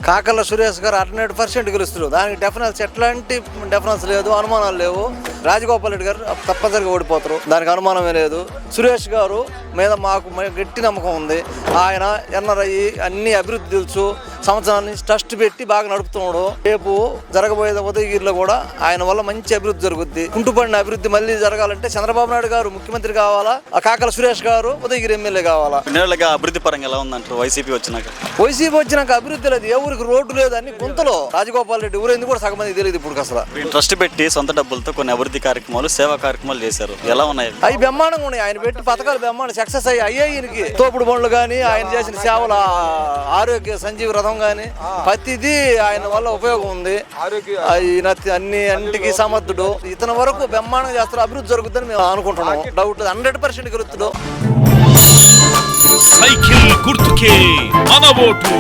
కాకర్ల సురేష్ గారు 100% గెలుస్తారు. దానికి ఎట్లాంటి డెఫరెన్స్ లేదు, అనుమానాలు లేవు. రాజగోపాల్ రెడ్డి గారు తప్పనిసరిగా ఓడిపోతారు, దానికి అనుమానమే లేదు. సురేష్ గారు మీద మాకు గట్టి నమ్మకం ఉంది. ఆయన ఎన్నరయ్యి అన్ని అభివృద్ధి తెలుసు, సంవత్సరాల నుంచి ట్రస్ట్ పెట్టి బాగా నడుపుతున్నాడు. రేపు జరగబోయే ఉదయగిరిలో కూడా ఆయన వల్ల మంచి అభివృద్ధి జరుగుద్ది. కుంటుపడిన అభివృద్ధి మళ్ళీ జరగాలంటే చంద్రబాబు నాయుడు గారు ముఖ్యమంత్రి కావాలా, ఆ కాకల సురేష్ గారు ఉదయగిరి ఎమ్మెల్యే కావాలా. అభివృద్ధి పరంగా ఎలా ఉందంటారు వైసీపీ వచ్చినాక అభివృద్ధి లేదు, ఏ ఊరికి రోడ్డు లేదు, అన్ని గుంతలో. రాజగోపాల్ రెడ్డి ఊరైంది కూడా సగం మంది తెలియదు ఇప్పుడు అసలు. ట్రస్ట్ పెట్టి సొంత డబ్బులతో కొన్ని అభివృద్ధి కార్యక్రమాలు, సేవా కార్యక్రమాలు చేశారు, ఎలా ఉన్నాయి? అవి బ్రహ్మాండంగా ఉన్నాయి. ఆయన పెట్టి పథకాలు బ్రహ్మాండం సక్సెస్ అయ్యాయి. తోపుడు బండ్లు కానీ, ఆయన చేసిన సేవల ఆరోగ్య సంజీవ రథం కానీ ప్రతిదీ ఆయన వల్ల ఉపయోగం ఉంది. అన్నింటికి సమర్థుడు. ఇతని వరకు బ్రహ్మాండంగా చేస్తారు, అభివృద్ధి జరుగుతుందని మేము అనుకుంటున్నాం. డౌట్ 100% గెలుస్తాడు. సైకిల్ గుర్తుకే మన ఓటు.